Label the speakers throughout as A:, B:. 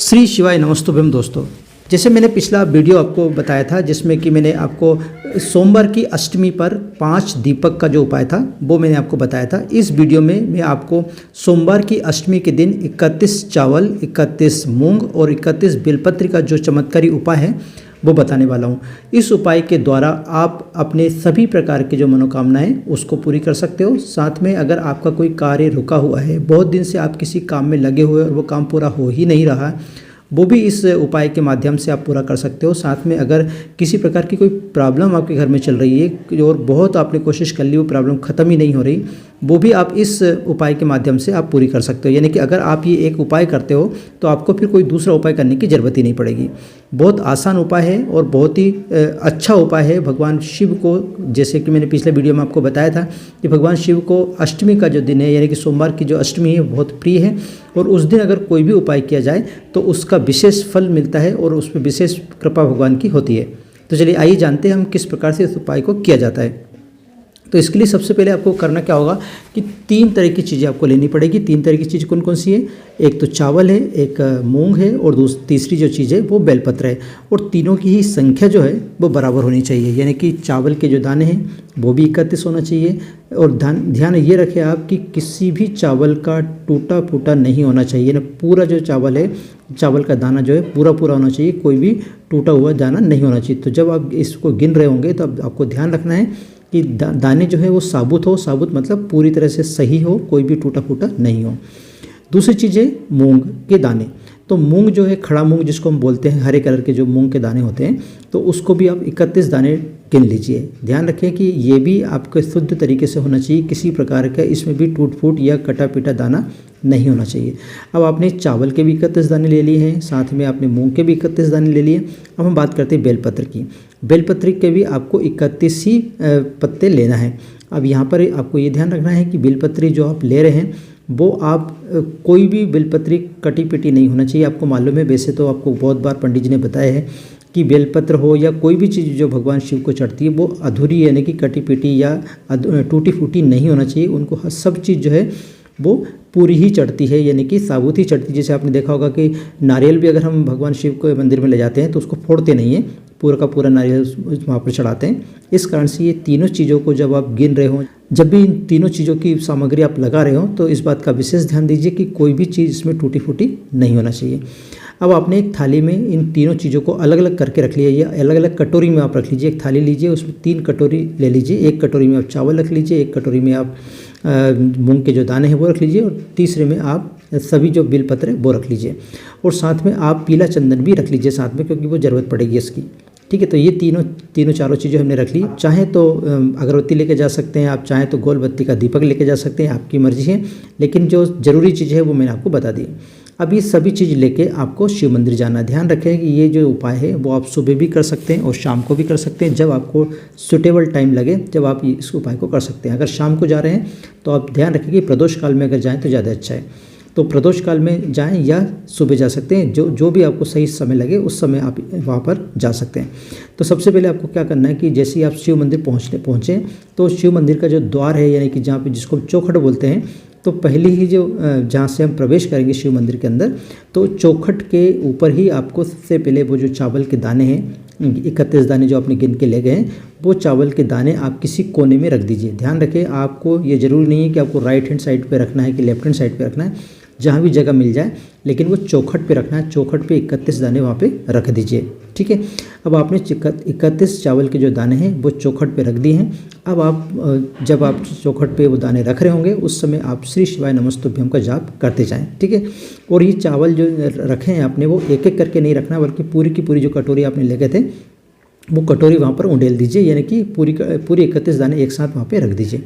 A: श्री शिवाय नमस्तुभ्यम दोस्तों। जैसे मैंने पिछला वीडियो आपको बताया था जिसमें कि मैंने आपको सोमवार की अष्टमी पर 5 दीपक का जो उपाय था वो मैंने आपको बताया था। इस वीडियो में मैं आपको सोमवार की अष्टमी के दिन 31 चावल, 31 मूंग और 31 बेलपत्र का जो चमत्कारी उपाय है वो बताने वाला हूँ। इस उपाय के द्वारा आप अपने सभी प्रकार के जो मनोकामनाएं उसको पूरी कर सकते हो। साथ में अगर आपका कोई कार्य रुका हुआ है, बहुत दिन से आप किसी काम में लगे हुए और वो काम पूरा हो ही नहीं रहा, वो भी इस उपाय के माध्यम से आप पूरा कर सकते हो। साथ में अगर किसी प्रकार की कोई प्रॉब्लम आपके घर में चल रही है और बहुत आपने कोशिश कर ली, वो प्रॉब्लम ख़त्म ही नहीं हो रही, वो भी आप इस उपाय के माध्यम से आप पूरी कर सकते हो। यानी कि अगर आप ये एक उपाय करते हो तो आपको फिर कोई दूसरा उपाय करने की ज़रूरत ही नहीं पड़ेगी। बहुत आसान उपाय है और बहुत ही अच्छा उपाय है। भगवान शिव को, जैसे कि मैंने पिछले वीडियो में आपको बताया था कि भगवान शिव को अष्टमी का जो दिन है यानी कि सोमवार की जो अष्टमी है बहुत प्रिय है और उस दिन अगर कोई भी उपाय किया जाए तो उसका विशेष फल मिलता है और उसमें विशेष कृपा भगवान की होती है। तो चलिए आइए जानते हैं हम किस प्रकार से इस उपाय को किया जाता है। तो इसके लिए सबसे पहले आपको करना क्या होगा कि 3 तरह की चीज़ें आपको लेनी पड़ेगी। 3 तरह की चीज़ कौन कौन सी है? एक तो चावल है, एक मूंग है और तीसरी जो चीज़ है वो बेलपत्र है। और तीनों की ही संख्या जो है वो बराबर होनी चाहिए। यानी कि चावल के जो दाने हैं वो भी 31 होना चाहिए। और ध्यान ये रखें आप कि किसी भी चावल का टूटा फूटा नहीं होना चाहिए ना। पूरा जो चावल है, चावल का दाना जो है पूरा होना चाहिए, कोई भी टूटा हुआ दाना नहीं होना चाहिए। तो जब आप इसको गिन रहे होंगे तो अब आपको ध्यान रखना है कि दाने जो है वो साबुत हो। साबुत मतलब पूरी तरह से सही हो, कोई भी टूटा फूटा नहीं हो। दूसरी चीज़ है मूंग के दाने। तो मूंग जो है, खड़ा मूंग जिसको हम बोलते हैं, हरे कलर के जो मूंग के दाने होते हैं, तो उसको भी आप 31 दाने गिन लीजिए। ध्यान रखें कि ये भी आपके शुद्ध तरीके से होना चाहिए, किसी प्रकार का इसमें भी टूट फूट या कटा पीटा दाना नहीं होना चाहिए। अब आपने चावल के भी 31 दाने ले लिए हैं, साथ में आपने मूंग के भी 31 दाने ले लिए। अब हम बात करते हैं बेलपत्र की। बेलपत्र के भी आपको 31 ही पत्ते लेना है। अब यहाँ पर आपको ये ध्यान रखना है कि बेलपत्री जो आप ले रहे हैं वो आप कोई भी बेलपत्री कटी पिटी नहीं होना चाहिए। आपको मालूम है, वैसे तो आपको बहुत बार पंडित जी ने बताया है कि बेलपत्र हो या कोई भी चीज़ जो भगवान शिव को चढ़ती है वो अधूरी यानी कि कटी पिटी या टूटी फूटी नहीं होना चाहिए। उनको सब चीज़ जो है वो पूरी ही चढ़ती है, यानी कि साबुत ही चढ़ती है। जैसे आपने देखा होगा कि नारियल भी अगर हम भगवान शिव को मंदिर में ले जाते हैं तो उसको फोड़ते नहीं हैं, पूरा का पूरा नारियल वहाँ पर चढ़ाते हैं। इस कारण से ये तीनों चीज़ों को जब आप गिन रहे हो, जब भी इन तीनों चीज़ों की सामग्री आप लगा रहे हो तो इस बात का विशेष ध्यान दीजिए कि कोई भी चीज़ इसमें टूटी फूटी नहीं होना चाहिए। अब आपने एक थाली में इन तीनों चीज़ों को अलग अलग करके रख लिया या अलग अलग कटोरी में आप रख लीजिए। एक थाली लीजिए, उसमें 3 कटोरी ले लीजिए। एक कटोरी में आप चावल रख लीजिए, एक कटोरी में आप मूंग के जो दाने हैं वो रख लीजिए और तीसरे में आप सभी जो बेलपत्र है वो रख लीजिए। और साथ में आप पीला चंदन भी रख लीजिए साथ में, क्योंकि वो ज़रूरत पड़ेगी इसकी। ठीक है, तो ये तीनों चारों चीज़ें हमने रख ली। आप चाहें तो अगरबत्ती लेके जा सकते हैं, आप चाहें तो गोल बत्ती का दीपक लेके जा सकते हैं, आपकी मर्जी है। लेकिन जो ज़रूरी चीज़ है वो मैंने आपको बता दी। अब ये सभी चीज़ लेके आपको शिव मंदिर जाना। ध्यान रखें कि ये जो उपाय है वो आप सुबह भी कर सकते हैं और शाम को भी कर सकते हैं, जब आपको सुटेबल टाइम लगे, जब आप इस उपाय को कर सकते हैं। अगर शाम को जा रहे हैं तो आप ध्यान रखें कि प्रदोष काल में अगर जाएँ तो ज़्यादा अच्छा है। तो प्रदोष काल में जाएं या सुबह जा सकते हैं, जो भी आपको सही समय लगे उस समय आप वहाँ पर जा सकते हैं। तो सबसे पहले आपको क्या करना है कि जैसे ही आप शिव मंदिर पहुँचें तो शिव मंदिर का जो द्वार है यानी कि जहाँ पे जिसको हम चौखट बोलते हैं, तो पहले ही जो जहाँ से हम प्रवेश करेंगे शिव मंदिर के अंदर, तो चौखट के ऊपर ही आपको सबसे पहले वो जो चावल के दाने हैं 31 दाने जो आपने गिन के ले गए हैं, वो चावल के दाने आप किसी कोने में रख दीजिए। ध्यान रखें, आपको ये ज़रूरी नहीं है कि आपको राइट हैंड साइड पे रखना है कि लेफ्ट हैंड साइड पे रखना है, जहाँ भी जगह मिल जाए, लेकिन वो चौखट पे रखना है। चौखट पे 31 दाने वहाँ पे रख दीजिए। ठीक है, अब आपने 31 चावल के जो दाने हैं वो चौखट पे रख दिए हैं। अब आप जब आप चौखट पे वो दाने रख रहे होंगे उस समय आप श्री शिवाय नमस्तुभ्यम का जाप करते जाएं। ठीक है, और ये चावल जो रखे हैं आपने वो एक एक करके नहीं रखना, बल्कि पूरी की पूरी जो कटोरी आपने ले गए थे वो कटोरी वहाँ पर उंडेल दीजिए, यानी कि पूरी 31 दाने एक साथ वहाँ पे रख दीजिए।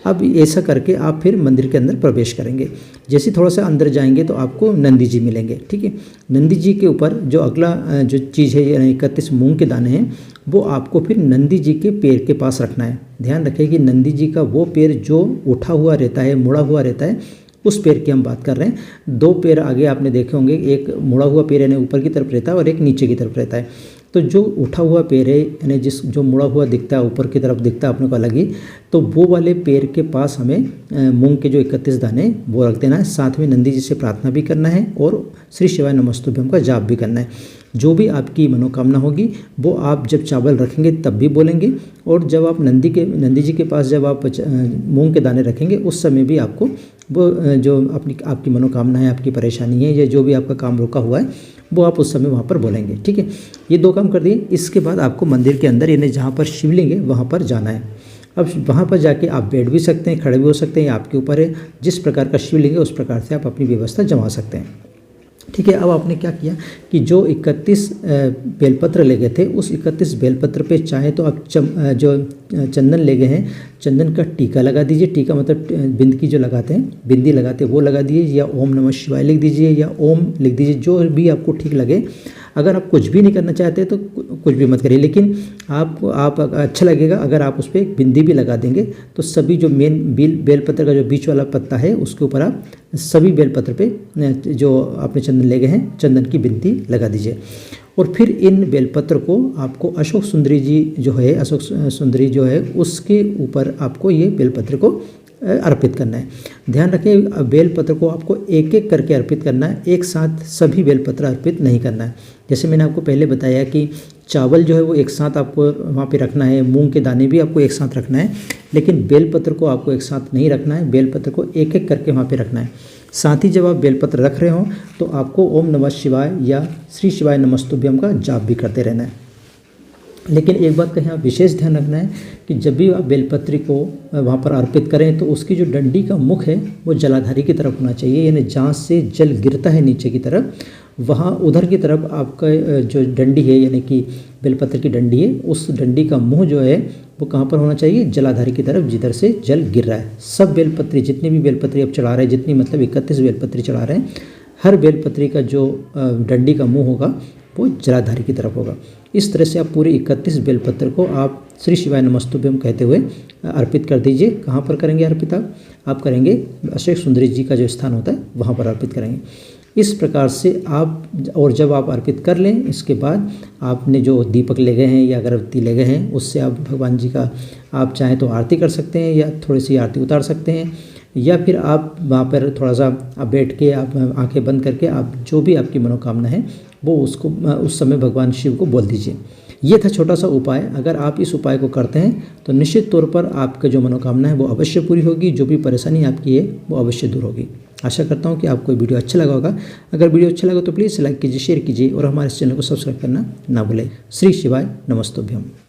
A: अब ऐसा करके आप फिर मंदिर के अंदर प्रवेश करेंगे। जैसे थोड़ा सा अंदर जाएंगे तो आपको नंदी जी मिलेंगे। ठीक है, नंदी जी के ऊपर जो अगला जो चीज़ है यानी 31 मूंग के दाने हैं वो आपको फिर नंदी जी के पैर के पास रखना है। ध्यान रखें कि नंदी जी का वो पैर जो उठा हुआ रहता है, मुड़ा हुआ रहता है, उस पैर की हम बात कर रहे हैं। 2 पैर आगे आपने देखे होंगे, एक मुड़ा हुआ पैर यानी ऊपर की तरफ रहता है और एक नीचे की तरफ रहता है। तो जो उठा हुआ पैर है यानी जो मुड़ा हुआ दिखता है, ऊपर की तरफ दिखता है अपने को अलग ही, तो वो वाले पैर के पास हमें मूंग के जो 31 दाने वो रख देना है। साथ में नंदी जी से प्रार्थना भी करना है और श्री शिवाय नमस्तुभ्यम का जाप भी करना है। जो भी आपकी मनोकामना होगी वो आप जब चावल रखेंगे तब भी बोलेंगे, और जब आप नंदी जी के पास जब आप मूंग के दाने रखेंगे उस समय भी आपको वो जो आपकी मनोकामना है, आपकी परेशानी है या जो भी आपका काम रुका हुआ है वो आप उस समय वहाँ पर बोलेंगे। ठीक है, ये 2 काम कर दिए। इसके बाद आपको मंदिर के अंदर यानी जहाँ पर शिवलिंग है वहाँ पर जाना है। अब वहाँ पर जाके आप बैठ भी सकते हैं, खड़े भी हो सकते हैं, आपके ऊपर है। जिस प्रकार का शिवलिंग है उस प्रकार से आप अपनी व्यवस्था जमा सकते हैं। ठीक है, अब आपने क्या किया कि जो 31 बेलपत्र ले गए थे उस 31 बेलपत्र पे चाहे तो आप जो चंदन ले गए हैं चंदन का टीका लगा दीजिए। टीका मतलब बिंदी जो लगाते हैं, बिंदी लगाते हैं वो लगा दीजिए, या ओम नमः शिवाय लिख दीजिए या ओम लिख दीजिए, जो भी आपको ठीक लगे। अगर आप कुछ भी नहीं करना चाहते तो कुछ भी मत करिए, लेकिन आप अच्छा लगेगा अगर आप उस पर एक बिंदी भी लगा देंगे तो सभी जो मेन बेलपत्र का जो बीच वाला पत्ता है उसके ऊपर आप सभी बेलपत्र पे जो आपने चंदन ले गए हैं चंदन की बिंदी लगा दीजिए। और फिर इन बेलपत्र को आपको अशोक सुंदरी जी जो है, अशोक सुंदरी जो है उसके ऊपर आपको ये बेलपत्र को अर्पित करना है। ध्यान रखें बेलपत्र को आपको एक एक करके अर्पित करना है, एक साथ सभी बेलपत्र अर्पित नहीं करना है। जैसे मैंने आपको पहले बताया कि चावल जो है वो एक साथ आपको वहाँ पे रखना है, मूंग के दाने भी आपको एक साथ रखना है, लेकिन बेलपत्र को आपको एक साथ नहीं रखना है, बेलपत्र को एक एक करके वहाँ पे रखना है। साथ ही जब आप बेलपत्र रख रहे हो तो आपको ओम नमः शिवाय या श्री शिवाय नमस्तुभ्यम का जाप भी करते रहना है। लेकिन एक बात का यहाँ विशेष ध्यान रखना है कि जब भी आप बेलपत्री को वहाँ पर अर्पित करें तो उसकी जो डंडी का मुख है वो जलाधारी की तरफ होना चाहिए, यानी जहाँ से जल गिरता है नीचे की तरफ वहाँ उधर की तरफ आपका जो डंडी है यानी कि बेलपत्र की डंडी है उस डंडी का मुँह जो है वो कहाँ पर होना चाहिए, जलाधारी की तरफ जिधर से जल गिर रहा है। सब बेलपत्री जितनी भी बेलपत्री आप चढ़ा रहे हैं, जितनी मतलब 31 बेलपत्री चढ़ा रहे हैं, हर बेलपत्री का जो डंडी का मुँह होगा वो जलाधारी की तरफ होगा। इस तरह से आप पूरे 31 बेलपत्र को आप श्री शिवाय नमस्तुभ्यम कहते हुए अर्पित कर दीजिए। कहाँ पर करेंगे अर्पित? आप करेंगे अशोक सुंदरी जी का जो स्थान होता है वहाँ पर अर्पित करेंगे। इस प्रकार से आप, और जब आप अर्पित कर लें इसके बाद आपने जो दीपक ले गए हैं या अगरबत्ती ले गए हैं उससे आप भगवान जी का आप चाहें तो आरती कर सकते हैं या थोड़ी सी आरती उतार सकते हैं, या फिर आप वहाँ पर थोड़ा सा आप बैठ के आप आंखें बंद करके आप जो भी आपकी मनोकामना है वो उसको उस समय भगवान शिव को बोल दीजिए। ये था छोटा सा उपाय। अगर आप इस उपाय को करते हैं तो निश्चित तौर पर आपका जो मनोकामना है वो अवश्य पूरी होगी, जो भी परेशानी आपकी है वो अवश्य दूर होगी। आशा करता हूँ कि आपको वीडियो अच्छा लगा होगा। अगर वीडियो अच्छा लगा तो प्लीज़ लाइक कीजिए, शेयर कीजिए और हमारे चैनल को सब्सक्राइब करना ना भूलें। श्री शिवाय नमस्तुभ्यम।